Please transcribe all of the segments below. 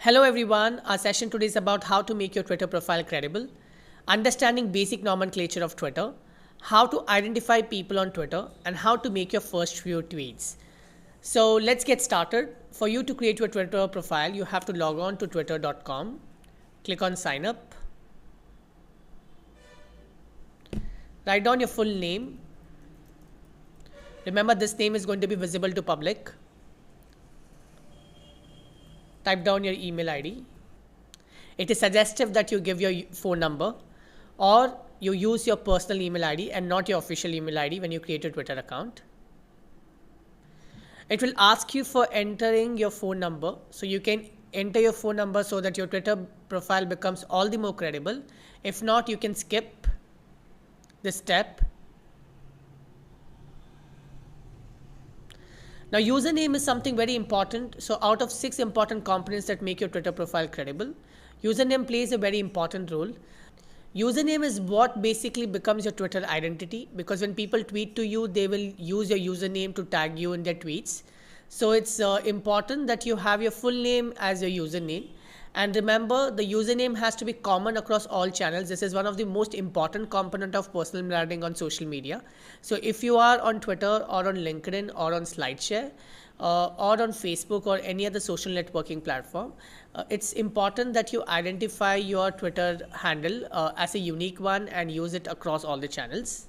Hello everyone, our session today is about how to make your Twitter profile credible, understanding basic nomenclature of Twitter, how to identify people on Twitter, and how to make your first few tweets. So let's get started. For you to create your Twitter profile, you have to log on to twitter.com, click on sign up, write down your full name. Remember, this name is going to be visible to public. Type down your email ID. It is suggestive that you give your phone number or you use your personal email ID and not your official email ID when you create your Twitter account. It will ask you for entering your phone number, so you can enter your phone number so that your Twitter profile becomes all the more credible. If not, you can skip this step. Now, username is something very important. So out of 6 important components that make your Twitter profile credible, username plays a very important role. Username is what basically becomes your Twitter identity, because when people tweet to you, they will use your username to tag you in their tweets. So it's important that you have your full name as your username. And remember, the username has to be common across all channels. This is one of the most important component of personal branding on social media. So if you are on Twitter or on LinkedIn or on SlideShare or on Facebook or any other social networking platform, it's important that you identify your Twitter handle as a unique one and use it across all the channels.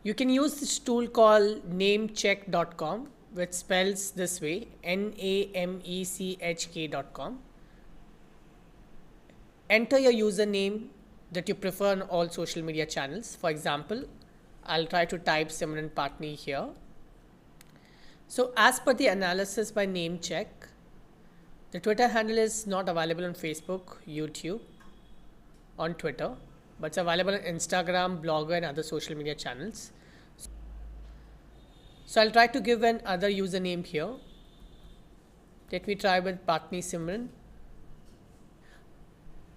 You can use this tool called namecheck.com, which spells this way, namechk.com. Enter your username that you prefer on all social media channels. For example, I'll try to type Simran Patni here. So as per the analysis by Namecheck, the Twitter handle is not available on Facebook, YouTube, on Twitter, but it's available on Instagram, Blogger, and other social media channels. So I'll try to give an other username here. Let me try with Patni Simran.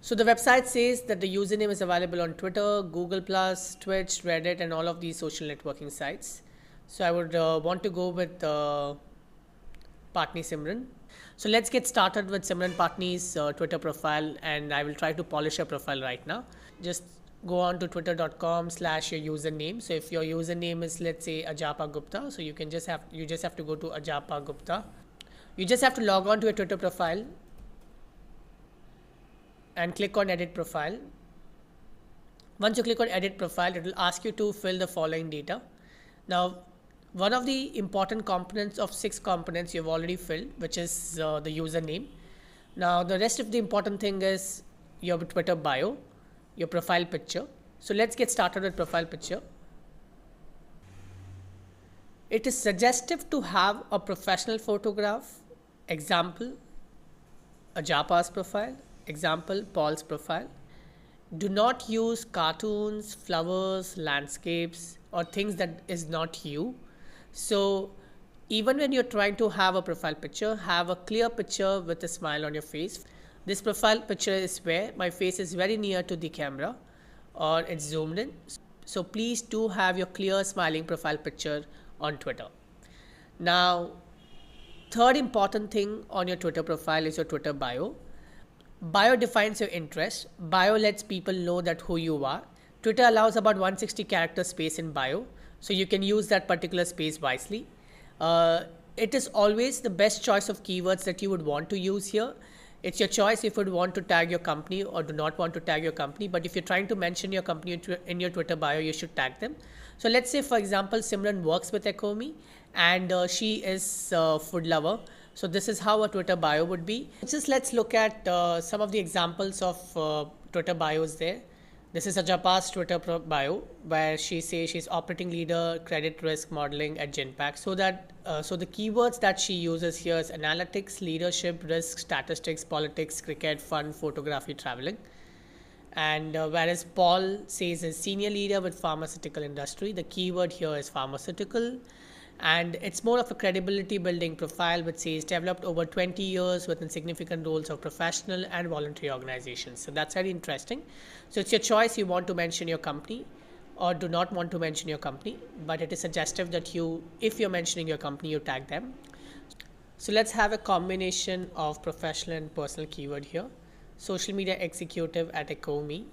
So the website says that the username is available on Twitter, Google+, Twitch, Reddit, and all of these social networking sites. So I would want to go with Patni Simran. So let's get started with Simran Patni's Twitter profile, and I will try to polish her profile right now. Just go on to twitter.com/your username. So if your username is, let's say, Ajapa Gupta, so you just have to go to Ajapa Gupta. You just have to log on to your Twitter profile and click on edit profile. Once you click on edit profile, it will ask you to fill the following data. Now, one of the important components of 6 components you've already filled, which is the username. Now, the rest of the important thing is your Twitter bio, your profile picture. So let's get started with profile picture. It is suggestive to have a professional photograph. Example, Ajapa's profile. Example, Paul's profile. Do not use cartoons, flowers, landscapes, or things that is not you. So even when you're trying to have a profile picture, have a clear picture with a smile on your face. This profile picture is where my face is very near to the camera or it's zoomed in. So please do have your clear smiling profile picture on Twitter. Now, third important thing on your Twitter profile is your Twitter bio. Bio defines your interest. Bio lets people know that who you are. Twitter allows about 160 character space in bio, so you can use that particular space wisely. It is always the best choice of keywords that you would want to use here. It's your choice if you would want to tag your company or do not want to tag your company. But if you're trying to mention your company in your Twitter bio, you should tag them. So let's say, for example, Simran works with Ecomi and she is a food lover. So this is how a Twitter bio would be. Just let's look at some of the examples of Twitter bios there. This is Ajapa's Twitter bio, where she says she's operating leader, credit risk modeling at Genpact. So the keywords that she uses here is analytics, leadership, risk, statistics, politics, cricket, fun, photography, traveling. And whereas Paul says is senior leader with pharmaceutical industry, the keyword here is pharmaceutical. And it's more of a credibility building profile, which says developed over 20 years within significant roles of professional and voluntary organizations. So that's very interesting. So it's your choice. You want to mention your company or do not want to mention your company, but it is suggestive that if you're mentioning your company, you tag them. So let's have a combination of professional and personal keyword here. Social media executive at Ecomi,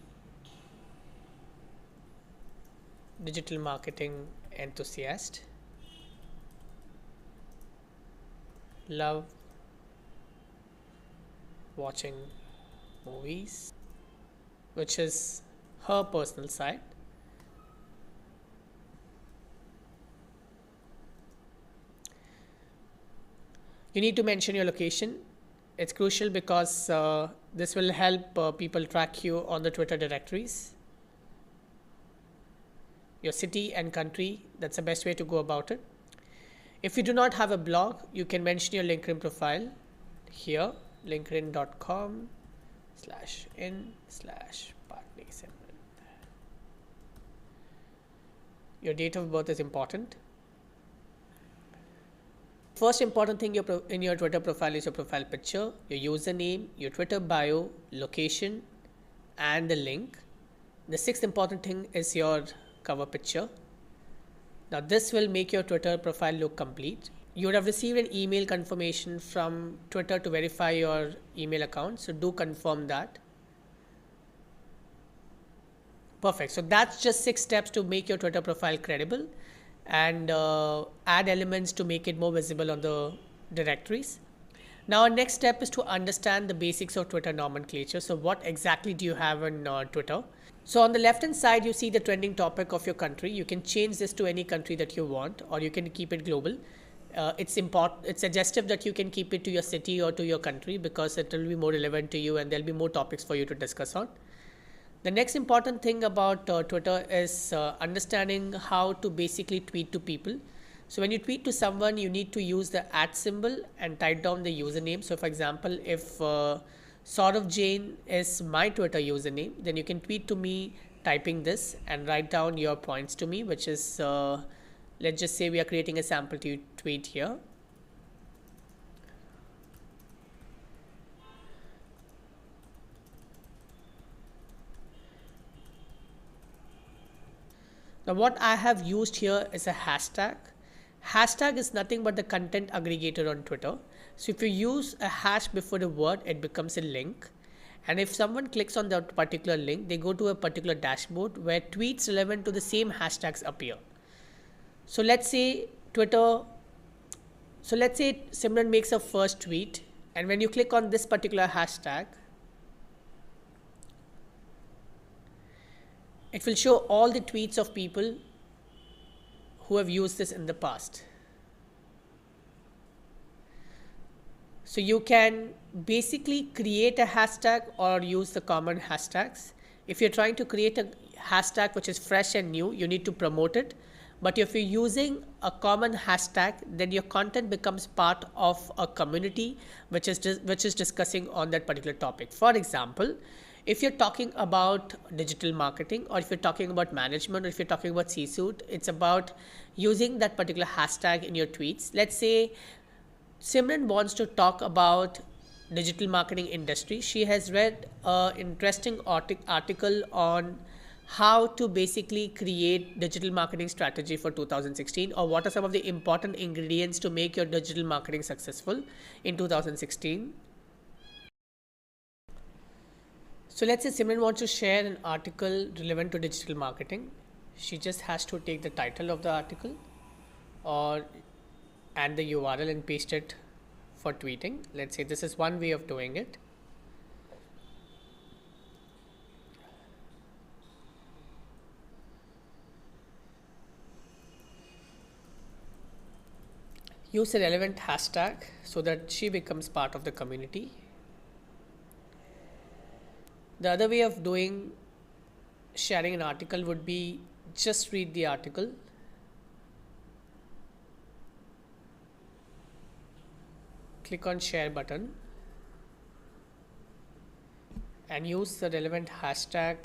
digital marketing enthusiast, love watching movies, which is her personal side. You need to mention your location. It's crucial because this will help people track you on the Twitter directories. Your city and country, that's the best way to go about it. If you do not have a blog, you can mention your LinkedIn profile here, linkedin.com/in/Patni. Your date of birth is important. First important thing in your Twitter profile is your profile picture, your username, your Twitter bio, location, and the link. The sixth important thing is your cover picture. Now this will make your Twitter profile look complete. You would have received an email confirmation from Twitter to verify your email account, so do confirm that. Perfect. So that's just 6 steps to make your Twitter profile credible and add elements to make it more visible on the directories. Now our next step is to understand the basics of Twitter nomenclature. So what exactly do you have on Twitter? So on the left hand side, you see the trending topic of your country. You can change this to any country that you want, or you can keep it global. It's suggestive that you can keep it to your city or to your country because it will be more relevant to you and there'll be more topics for you to discuss on. The next important thing about Twitter is understanding how to basically tweet to people. So when you tweet to someone, you need to use the @ symbol and type down the username. So for example, if Saurav Jain is my Twitter username, then you can tweet to me typing this and write down your points to me, which is, let's just say we are creating a sample tweet here. Now what I have used here is a hashtag. Hashtag is nothing but the content aggregator on Twitter. So if you use a hash before the word, it becomes a link. And if someone clicks on that particular link, they go to a particular dashboard where tweets relevant to the same hashtags appear. So let's say Simran makes a first tweet, and when you click on this particular hashtag, it will show all the tweets of people who have used this in the past. So you can basically create a hashtag or use the common hashtags. If you're trying to create a hashtag which is fresh and new, you need to promote it. But if you're using a common hashtag, then your content becomes part of a community which is discussing on that particular topic. For example, if you're talking about digital marketing, or if you're talking about management, or if you're talking about C-suite, it's about using that particular hashtag in your tweets. Let's say Simran wants to talk about digital marketing industry. She has read an interesting article on how to basically create digital marketing strategy for 2016, or what are some of the important ingredients to make your digital marketing successful in 2016. So let's say Simran wants to share an article relevant to digital marketing. She just has to take the title of the article and the URL and paste it for tweeting. Let's say this is one way of doing it. Use a relevant hashtag so that she becomes part of the community. The other way of sharing an article would be just read the article. Click on share button and use the relevant hashtag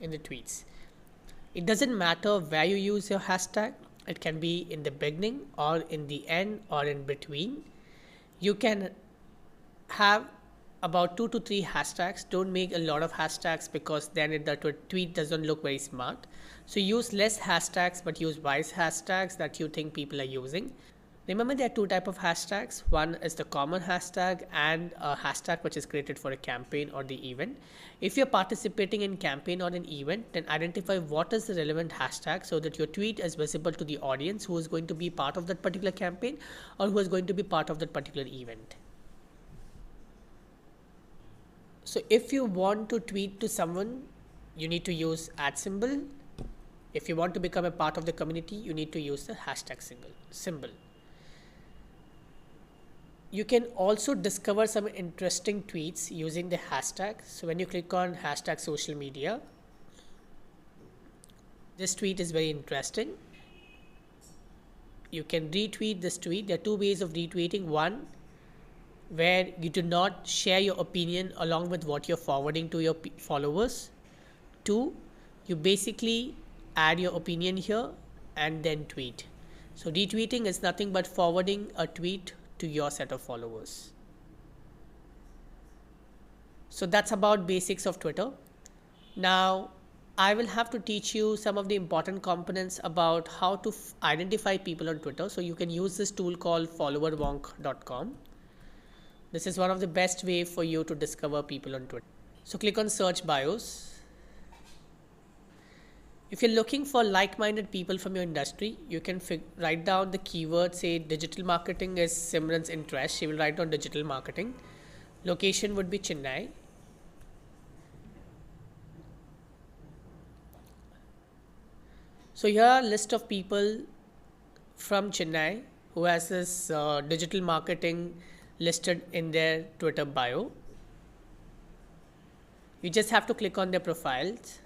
in the tweets. It doesn't matter where you use your hashtag. It can be in the beginning or in the end or in between. You can have about 2 to 3 hashtags. Don't make a lot of hashtags because then the tweet doesn't look very smart. So use less hashtags but use wise hashtags that you think people are using. Remember, there are two types of hashtags. One is the common hashtag and a hashtag which is created for a campaign or the event. If you're participating in campaign or an event, then identify what is the relevant hashtag so that your tweet is visible to the audience who is going to be part of that particular campaign or who is going to be part of that particular event. So if you want to tweet to someone, you need to use @symbol. If you want to become a part of the community, you need to use the hashtag symbol. You can also discover some interesting tweets using the hashtag. So when you click on hashtag social media, this tweet is very interesting. You can retweet this tweet. There are two ways of retweeting. One, where you do not share your opinion along with what you're forwarding to your followers. Two, you basically add your opinion here and then tweet. So retweeting is nothing but forwarding a tweet to your set of followers. So that's about basics of Twitter. Now I will have to teach you some of the important components about how to identify people on Twitter. So you can use this tool called followerwonk.com. This is one of the best way for you to discover people on Twitter. So click on search bios. If you're looking for like-minded people from your industry, you can write down the keyword, say digital marketing is Simran's interest. She will write down digital marketing. Location would be Chennai. So here are a list of people from Chennai who has this digital marketing listed in their Twitter bio. You just have to click on their profiles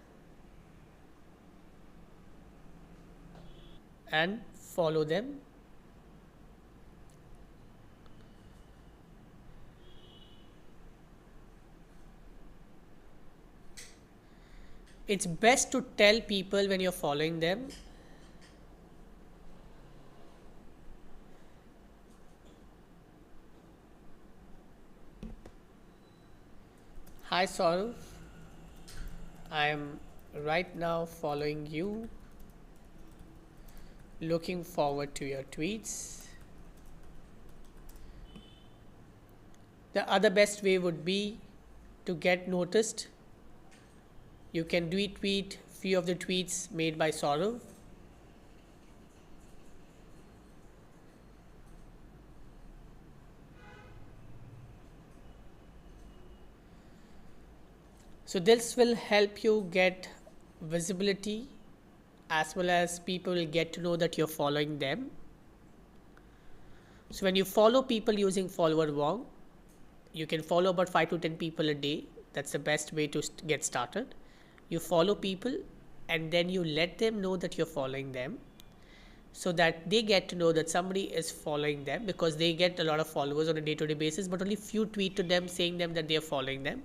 and follow them. It's best to tell people when you're following them. Hi Saurav, I am right now following you. Looking forward to your tweets. The other best way would be to get noticed. You can retweet few of the tweets made by Saurav. So this will help you get visibility, as well as people will get to know that you're following them. So when you follow people using follower wonk, you can follow about 5 to 10 people a day. That's the best way to get started. You follow people and then you let them know that you're following them, so that they get to know that somebody is following them, because they get a lot of followers on a day-to-day basis, but only few tweet to them saying them that they're following them.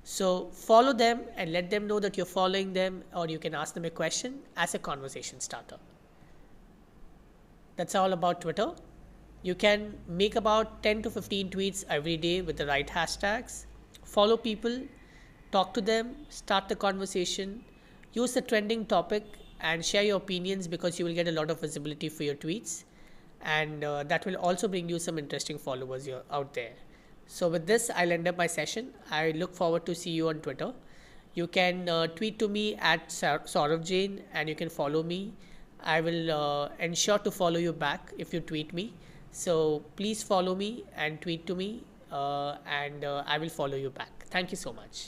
So follow them and let them know that you're following them, or you can ask them a question as a conversation starter. That's all about Twitter. You can make about 10 to 15 tweets every day with the right hashtags. Follow people, talk to them, start the conversation, use the trending topic and share your opinions, because you will get a lot of visibility for your tweets, and that will also bring you some interesting followers out there. So with this, I'll end up my session. I look forward to see you on Twitter. You can tweet to me at Saurav Jain and you can follow me. I will ensure to follow you back if you tweet me. So please follow me and tweet to me, and I will follow you back. Thank you so much.